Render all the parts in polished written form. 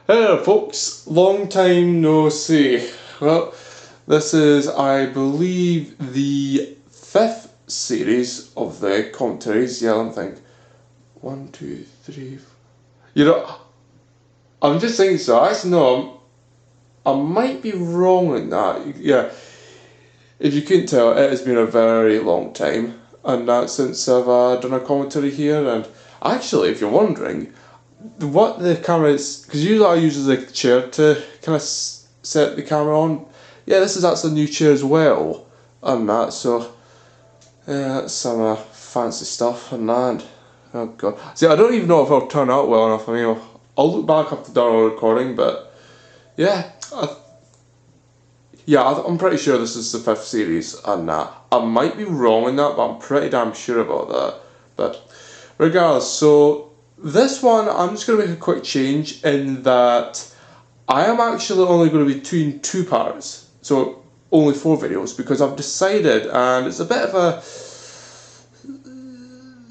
Hello folks, long time no see. Well, this is, I believe, the 5th series of the commentaries. Yeah, let me think. 1, 2, 3. You know, I'm just thinking so. Actually, no, I might be wrong in that. Yeah, if you couldn't tell, it has been a very long time. And that since I've done a commentary here. And actually, if you're wondering, what the camera is, because usually I use the chair to kind of set the camera on. Yeah, this is actually a new chair as well, and that. So yeah, that's some fancy stuff and that. Oh god, see, I don't even know if I'll turn out well enough. I mean, I'll look back after done our recording, but yeah, I'm pretty sure this is the 5th series, and that. I might be wrong in that, but I'm pretty damn sure about that. But regardless, so this one, I'm just going to make a quick change in that I am actually only going to be doing 2 parts, so only 4 videos, because I've decided, and it's a bit of a,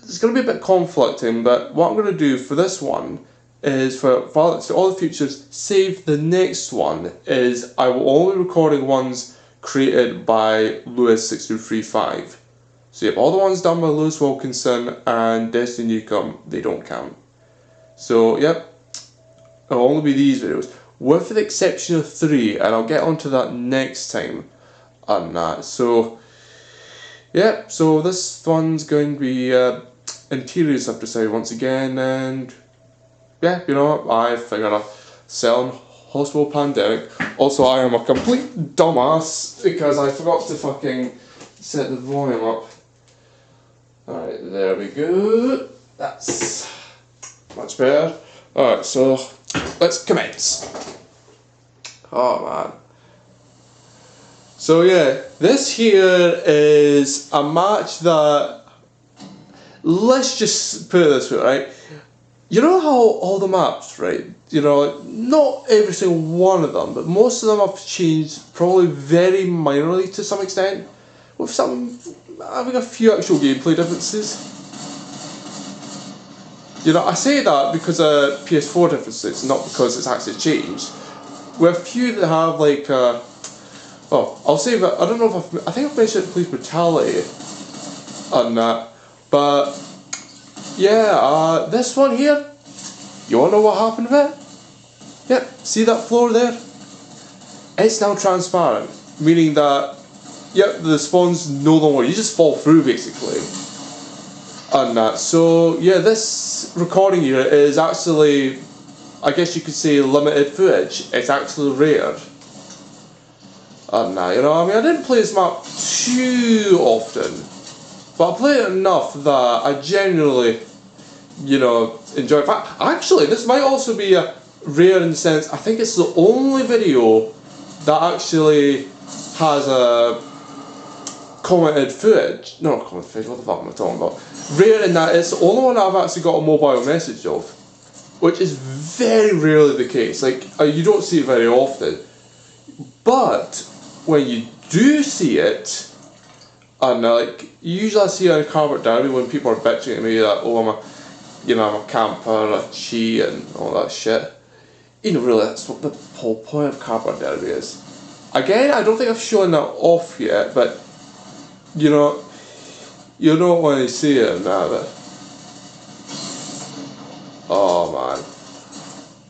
it's going to be a bit conflicting, but what I'm going to do for this one is, for all the futures, save the next one, is I will only be recording ones created by Lewis6235. So all the ones done by Lewis Wilkinson and Destiny Newcomb, they don't count. So yep, it'll only be these videos, with the exception of 3, and I'll get onto that next time on that. So yeah, so this one's going to be interiors, I've decided once again, and yeah, you know what, I figured I'll sell on Hospital Pandemic. Also, I am a complete dumbass because I forgot to fucking set the volume up. Alright, there we go. That's much better. Alright, so let's commence. Oh man. So yeah, this here is a match that, let's just put it this way, right? You know how all the maps, right? You know, not every single one of them, but most of them have changed probably very minorly to some extent, with some having a few actual gameplay differences. You know, I say that because of PS4 differences, not because it's actually changed. With a few that have like, well, I'll say that, I don't know if I think I've mentioned police brutality on that, but yeah, this one here, you wanna know what happened with it? Yep, see that floor there? It's now transparent, meaning that, yep, the spawn's no longer, you just fall through basically. On that, so yeah, this recording here is actually, I guess you could say, limited footage. It's actually rare. And you know, I mean, I didn't play this map too often, but I played it enough that I genuinely, you know, enjoy it. Actually, this might also be a rare in the sense, I think it's the only video that actually has a commented footage. No, not commented footage, what the fuck am I talking about? Rare in that it's the only one I've actually got a mobile message of, which is very rarely the case. Like, you don't see it very often. But when you do see it, and like, usually I see it on Cardboard Derby when people are bitching at me that, oh, I'm a camper, a cheat, and all that shit. You know, really, that's what the whole point of Cardboard Derby is. Again, I don't think I've shown that off yet, but you know when you see it now, but oh man.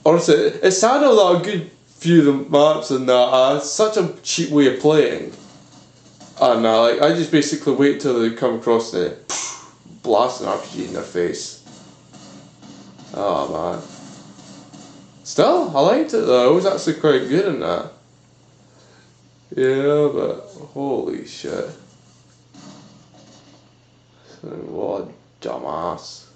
Honestly, it's sad how that a good few of the maps and that are such a cheap way of playing. And like, I just basically wait till they come across the blast an RPG in their face. Oh man. Still, I liked it though, it was actually quite good in that. Yeah, but holy shit. What a dumbass.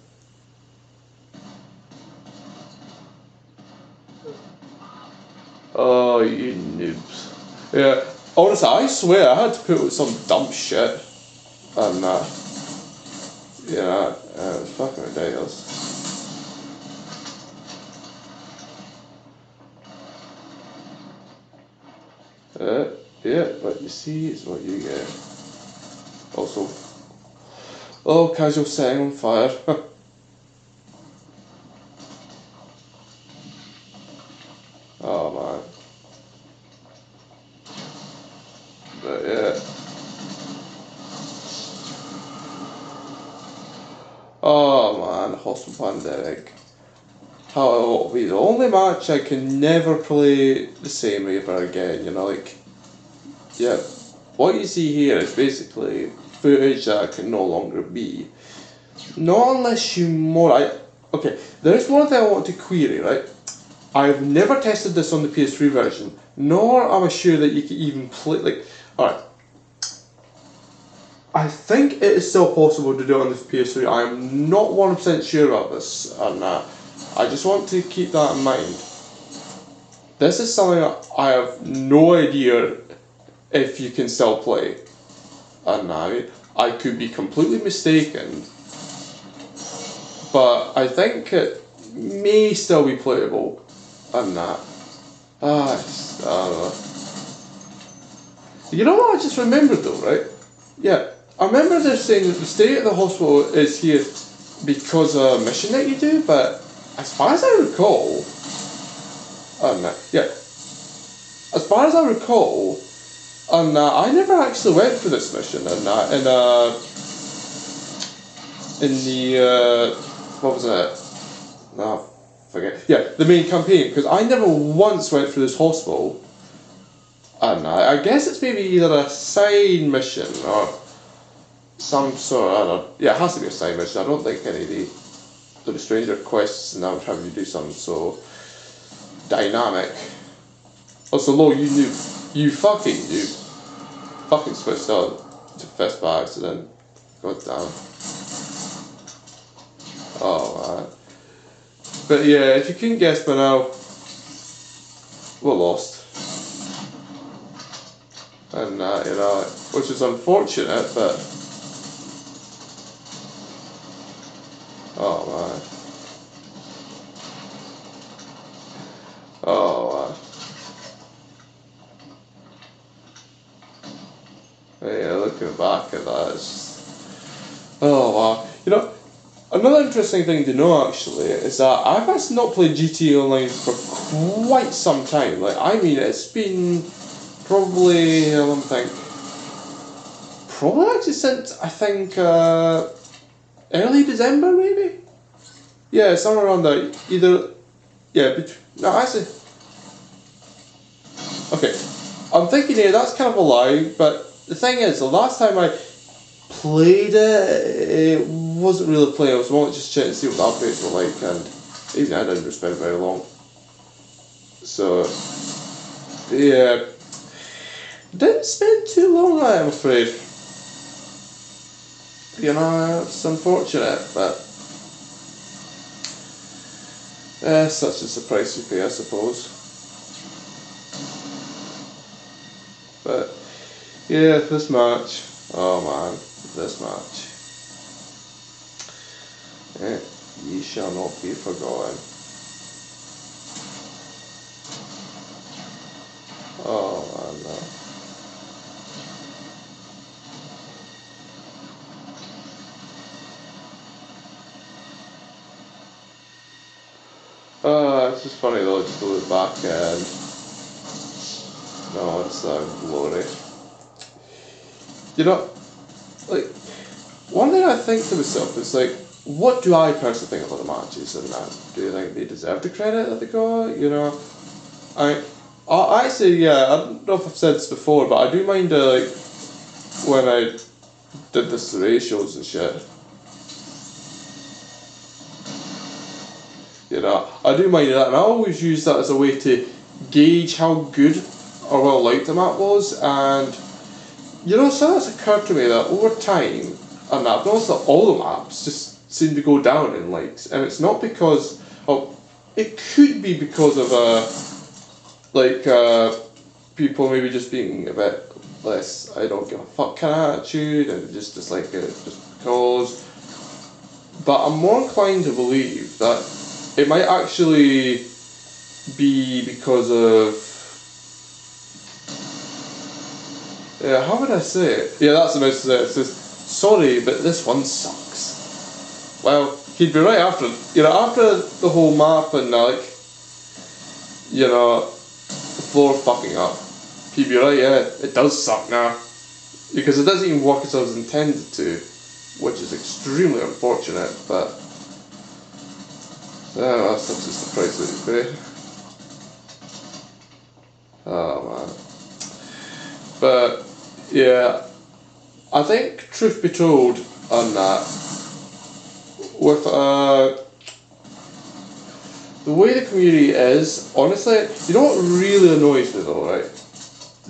Oh, you noobs. Yeah, honestly, I swear I had to put with some dumb shit. And yeah, it's fucking ridiculous. Yeah, what you see is what you get. Also, oh, casual setting on fire. Oh man. But yeah. Oh man, hospital pandemic. How it will be the only match I can never play the same ever again, you know, like, yeah, what you see here is basically footage that can no longer be. Not unless you okay, there's one thing I want to query, right? I've never tested this on the PS3 version, nor am I sure that you can even play, like, alright. I think it is still possible to do it on the PS3. I am not 100% sure about this, and I just want to keep that in mind. This is something I have no idea if you can still play. And I could be completely mistaken, but I think it may still be playable. And I don't know. You know what I just remembered though, right? Yeah, I remember they're saying that the stay at the hospital is here because of a mission that you do, but as far as I recall, yeah, as far as I recall, and I never actually went for this mission, and in the what was it? No, forget. Yeah, the main campaign, because I never once went for this hospital, and I guess it's maybe either a side mission or some sort of, yeah, it has to be a side mission. I don't think any of the stranger quests now have you do something so dynamic. Also, Lo, you knew, you fucking switched out to fist by accident. God damn. Oh man. But yeah, if you couldn't guess by now, we're lost. And you know, which is unfortunate, but oh man. Oh man. Yeah, looking back at that, it's just, oh wow. You know, another interesting thing to know actually is that I've actually not played GTA Online for quite some time. Like, I mean, it's been probably, let me think, probably actually since, I think, early December maybe? Yeah, somewhere around there. Either, yeah, no, actually, okay, I'm thinking here, that's kind of a lie, but the thing is, the last time I played it wasn't really playing, I was more just checking to see what the updates were like, and even I didn't spend very long. So, yeah, didn't spend too long, I'm afraid. You know, it's unfortunate, but such is the price you pay, I suppose. But yeah, this match, oh man, this match. Ye shall not be forgotten. Oh man, no. It's just funny though, just to look back and no, it's glory. You know, like, one thing I think to myself is like, what do I personally think about the matches and that? Do you think they deserve the credit that they got? You know, I actually, yeah, I don't know if I've said this before, but I do mind like when I did the ratios and shit. You know, I do mind that, and I always use that as a way to gauge how good or well liked the map was, and you know, so it's occurred to me that over time, and I've noticed that all the maps just seem to go down in likes, and it's not because of, it could be because of people maybe just being a bit less I don't give a fuck kind of attitude, and just dislike it just because. But I'm more inclined to believe that it might actually be because of, yeah, how would I say it? Yeah, that's the most to say it. It says, sorry, but this one sucks. Well, he'd be right after, you know, after the whole map and like, you know, floor fucking up. PB, right? Yeah, it does suck now. Because it doesn't even work as I was intended to, which is extremely unfortunate, but that's just the price that you pay. Oh man. But yeah, I think truth be told on that, with the way the community is, honestly, you know what really annoys me though, right?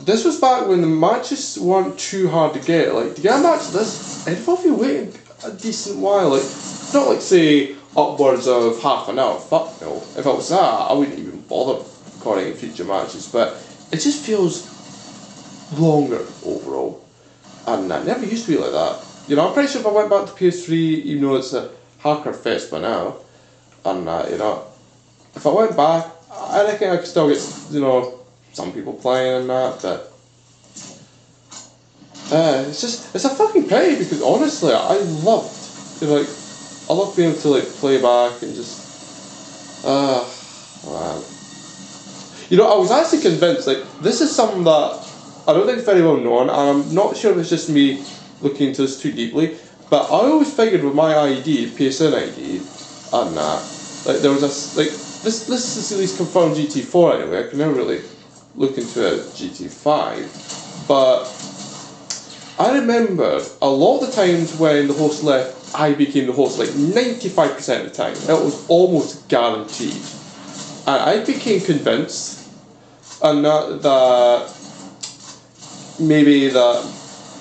This was back when the matches weren't too hard to get. Like, to get a match this, I'd probably wait a decent while. Like, not like, say, upwards of half an hour. Fuck no. If it was that, I wouldn't even bother recording future matches. But it just feels longer overall. And that never used to be like that. You know, I'm pretty sure if I went back to PS3, even though it's a hacker fest by now, and you know, if I went back, I reckon I could still get, you know, some people playing and that, but it's a fucking pity because honestly, I loved, you know, like, I love being able to like play back and just, man. You know, I was actually convinced, like, this is something that I don't think it's very well known, and I'm not sure if it's just me looking into this too deeply, but I always figured with my ID, PSN ID, and that, like, there was a, like, this is at least confirmed GT4 anyway, I can never really look into a GT5, but I remember a lot of the times when the host left, I became the host, like 95% of the time. It was almost guaranteed. And I became convinced, and that maybe that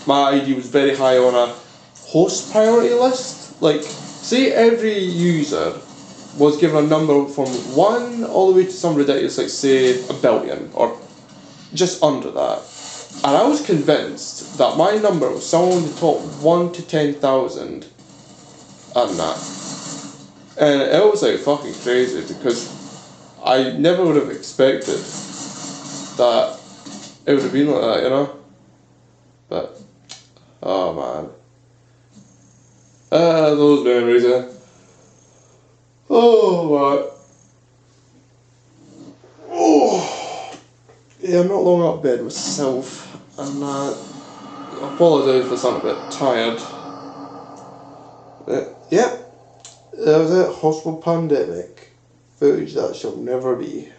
my ID was very high on a host priority list. Like, say every user was given a number from 1 all the way to some ridiculous, like say a billion, or just under that. And I was convinced that my number was somewhere in the top 1 to 10,000 and that. And it was like fucking crazy because I never would have expected that it would have been like that, you know? But, oh man. Those memories, eh? Oh, what? Oh, yeah, I'm not long out of bed myself, and I apologise if I sound a bit tired. Yeah, that was it. Hospital pandemic footage that shall never be.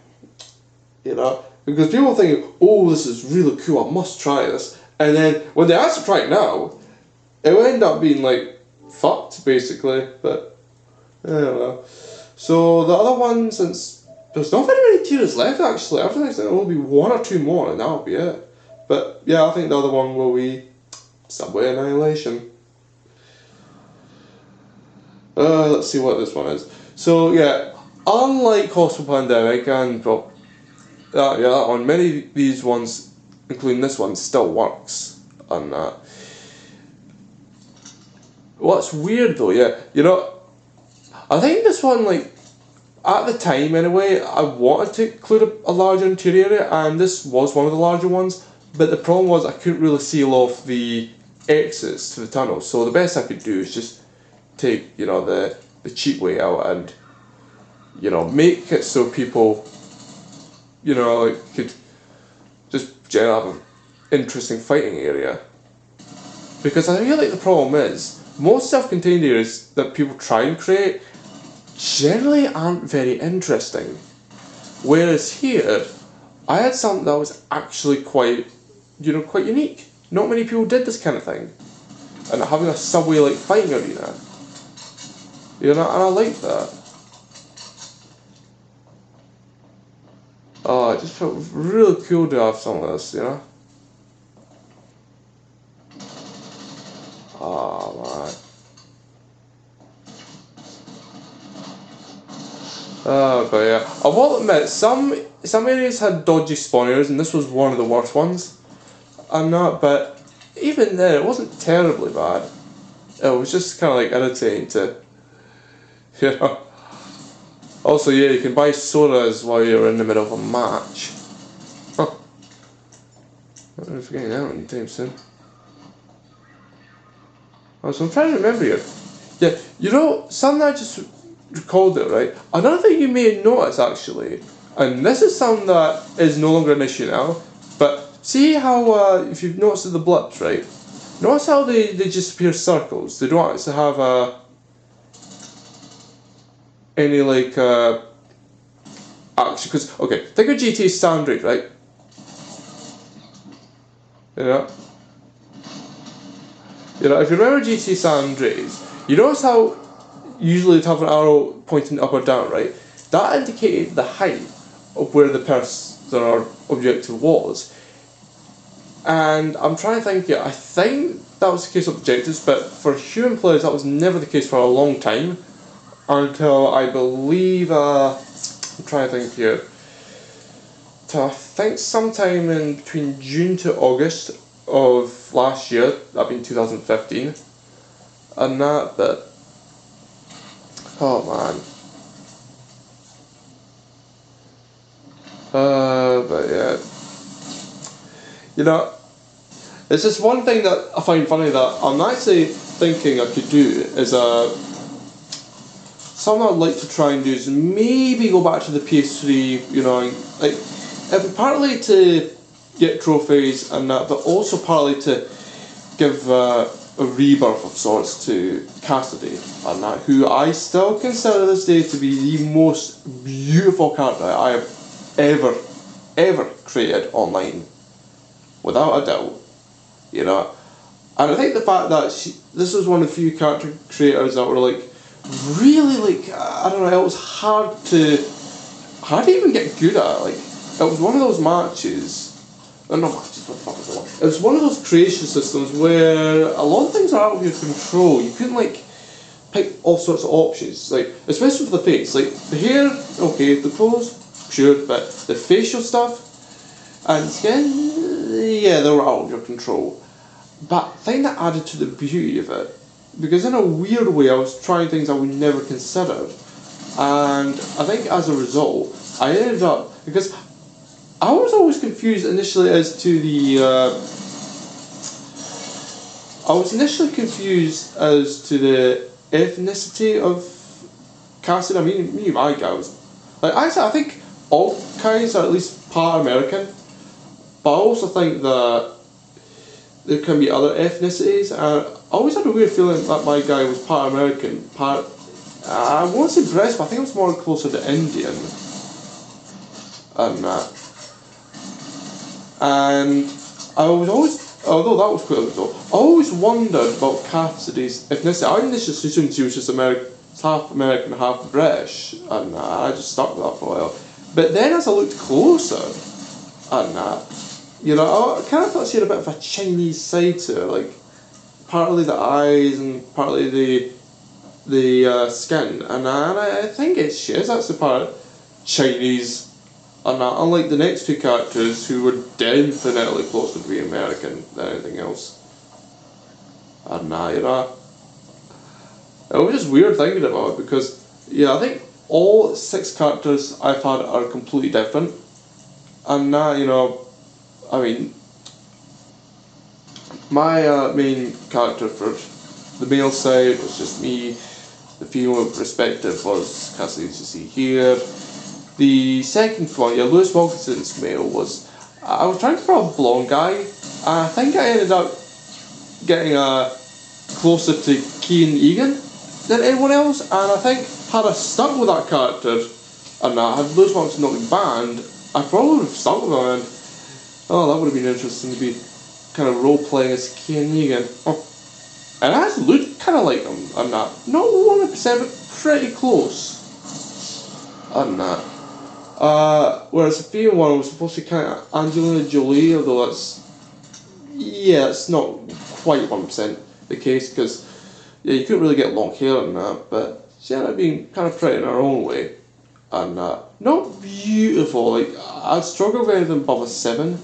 You know, because people think, oh, this is really cool. I must try this, and then when they actually try it now, it will end up being like fucked basically. But I don't know. So the other one, since there's not very many tiers left actually, I think there will be 1 or 2 more and that'll be it. But yeah, I think the other one will be Subway Annihilation. Let's see what this one is. So yeah, unlike Hospital Pandemic and that one, many of these ones, including this one, still works on that. What's weird though, yeah, you know, I think this one, like, at the time anyway, I wanted to include a larger interior area, and this was one of the larger ones, but the problem was I couldn't really seal off the exits to the tunnel, so the best I could do is just take, you know, the cheap way out and, you know, make it so people, you know, like, could just generally have an interesting fighting area. Because I feel like the problem is, most self-contained areas that people try and create generally aren't very interesting. Whereas here, I had something that was actually quite unique. Not many people did this kind of thing. And having a subway-like fighting arena. You know, and I like that. Oh, it just felt really cool to have some of this, you know? Oh, man. But yeah, I will admit, some areas had dodgy spawners, and this was one of the worst ones. I'm not, but even then, it wasn't terribly bad. It was just kind of like irritating to, you know. Also, yeah, you can buy sodas while you're in the middle of a match. Huh. I don't know if you're getting out anytime soon. Oh, so I'm trying to remember here. Yeah, you know, something I just recalled it, right? Another thing you may notice actually, And this is something that is no longer an issue now, but see how, if you've noticed the blips, right? Notice how they just appear circles. They don't actually have any like, action, because, okay, think of GTA San Andreas, right? You know, if you remember GTA San Andreas, you notice how usually it'd have an arrow pointing up or down, right? That indicated the height of where the person or objective was. And I'm trying to think, I think that was the case with objectives, but for human players that was never the case for a long time, until I believe, I'm trying to think here, to I think sometime in between June to August of last year, that being 2015, and that, but, oh man. But yeah. You know, it's just one thing that I find funny that I'm actually thinking I could do is something I'd like to try and do is maybe go back to the PS3, you know, like, partly to get trophies and that, but also partly to give a rebirth of sorts to Cassidy and that, who I still consider this day to be the most beautiful character I have ever created online, without a doubt, you know. And I think the fact that this was one of the few character creators that were like really like, I don't know, it was hard to even get good at. Like, it was one of those matches. Not matches, what the fuck is it? It was one of those creation systems where a lot of things are out of your control. You couldn't like pick all sorts of options, like especially for the face. Like the hair, okay, the clothes, sure, but the facial stuff and skin, yeah, they were out of your control. But I think that added to the beauty of it, because in a weird way I was trying things I would never consider, and I think as a result I ended up, because I was always confused initially as to the ethnicity of Cassidy. I mean, me and my guys, like actually I think all kinds are at least part American, but I also think that there can be other ethnicities, and I always had a weird feeling that my guy was part American, part, I won't say British, but I think it was more closer to Indian, and that. And I was always, although that was quite a result, I always wondered about Cassidy's ethnicity. I initially assumed she was just half American, half British, and I just stuck with that for a while. But then as I looked closer, and you know, I kind of thought she had a bit of a Chinese side to her, like partly the eyes and partly the skin, and I think she is actually part Chinese, and unlike the next two characters who were definitely closer to being American than anything else. And you know, it was just weird thinking about it, because yeah, I think all 6 characters I've had are completely different, and you know, I mean, my main character for the male side was just me. The female perspective was Cassidy, as you see here. The second one, yeah, Lewis Wilkinson's male was, I was trying for a blonde guy, and I think I ended up getting closer to Keen Egan than anyone else, and I think had I stuck with that character, and had Lewis Wilkinson not been banned, I probably would have stuck with him, and oh, that would have been interesting to be kind of role-playing as Keen Egan. Oh. And I actually looked kind of like him, and not 100%, but pretty close, and whereas the female one was supposed to be kind of Angelina Jolie, although it's not quite 100% the case, because yeah, you couldn't really get long hair and that, but she ended up being kind of pretty in her own way, and not beautiful. Like, I'd struggle with anything above a 7,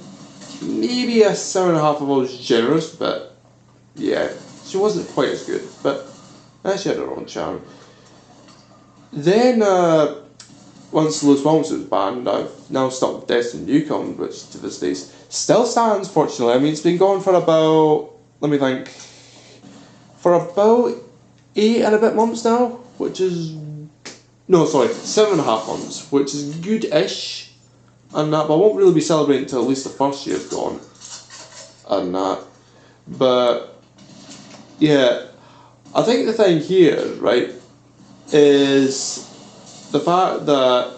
maybe a 7.5 if I was generous, but yeah, she wasn't quite as good, but she had her own charm. Then once Lewis Wilkinson was banned, I've now stuck with Destin Newcomb, which to this day still stands, fortunately. I mean, it's been going for about, let me think, for about 8 and a bit months now, which is, no, sorry, 7.5 months, which is good-ish. and that, but I won't really be celebrating until at least the first year's gone, and that. But yeah, I think the thing here, right, is the fact that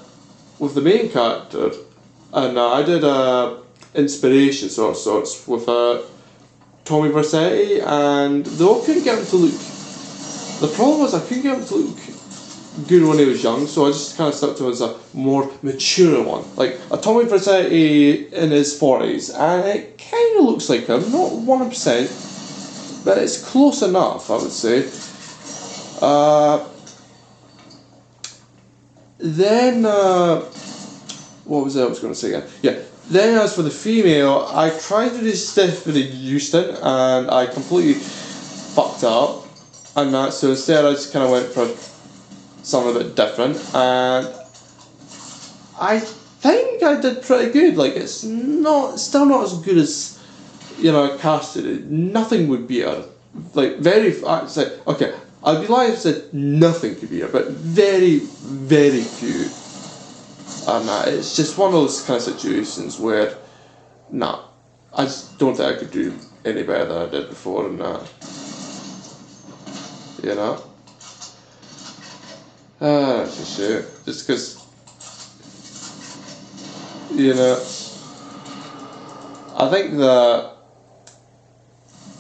with the main character, and I did a inspiration sorts with Tommy Vercetti, and though I couldn't get him to look, the problem was I couldn't get him to look good when he was young, so I just kind of stuck to him as a more mature one, like a Tommy Vercetti in his 40s, and it kind of looks like him, not 100%, but it's close enough, I would say. Then, what was it I was going to say again? Yeah. Then, as for the female, I tried to do Stephanie Houston, and I completely fucked up, and that. So instead, I just kind of went for something a bit different, and I think I did pretty good. Like, it's still not as good as, you know, I casted it. Nothing would beat her. Like, I'd say, okay, I'd be lying if I said nothing could beat her, but very, very few. And it's just one of those kind of situations where, I just don't think I could do any better than I did before, and you know. That's a shame. Just because, you know, I think that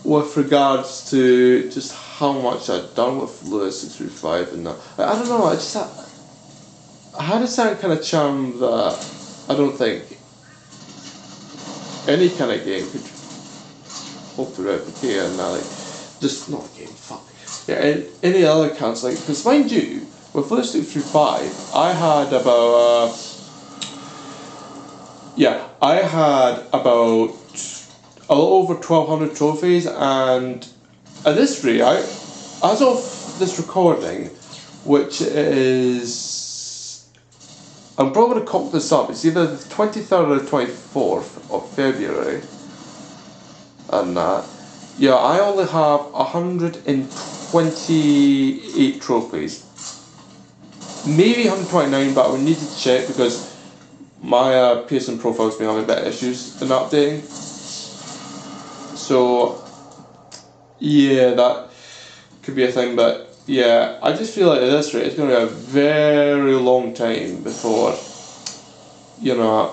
with regards to just how much I'd done with Lewis 635 and that, I don't know, I had a certain kind of charm that I don't think any kind of game could hope to replicate, and like, just not a game, fuck. Yeah, any other counts, like, because mind you, with Lewis 635, I had about, a little over 1,200 trophies, and at this rate, as of this recording, which is, I'm probably going to cock this up, it's either the 23rd or the 24th of February, and yeah, I only have 128 trophies, maybe 129, but I would need to check because my PSN profile's been having a bit of issues in updating. So, yeah, that could be a thing, but yeah, I just feel like at this rate it's going to be a very long time before, you know,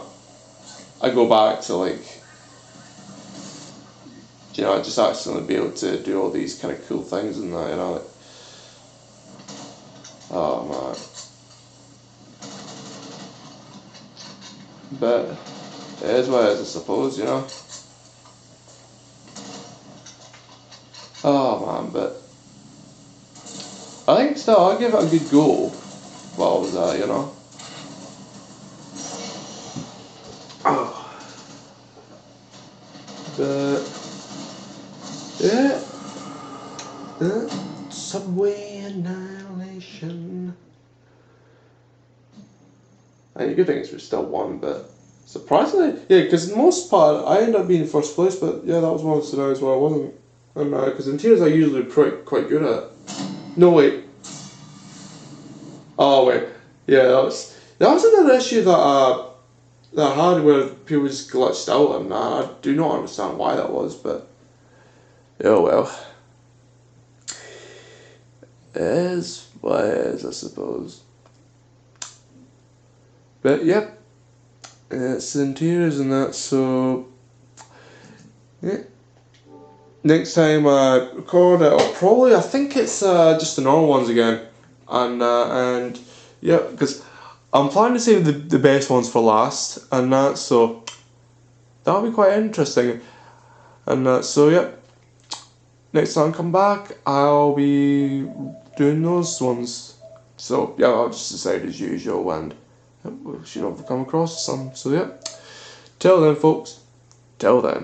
I go back to, like, you know, I just actually be able to do all these kind of cool things and that, you know, like, oh man. But it is what it is, I suppose, you know. Oh man, but I think still I'll give it a good go while I was at, you know. But yeah, Subway Annihilation. I mean, the good thing is we still won, but surprisingly, yeah, because the most part I ended up being in first place, but yeah, that was one of the scenarios where I wasn't. And because in tiers I usually quite good at. No wait. Oh wait. Yeah, that was another issue that I had where people just glitched out, and I do not understand why that was, but oh well. It is what it is, I suppose. But yep, it's in tears and that, so yeah. Next time I record it, I'll probably, I think it's just the normal ones again, and yeah, because I'm planning to save the best ones for last, and that, so that'll be quite interesting, and so yeah, next time I come back, I'll be doing those ones, so yeah, I'll just decide as usual, and we should have come across some, so yeah, till then folks, till then.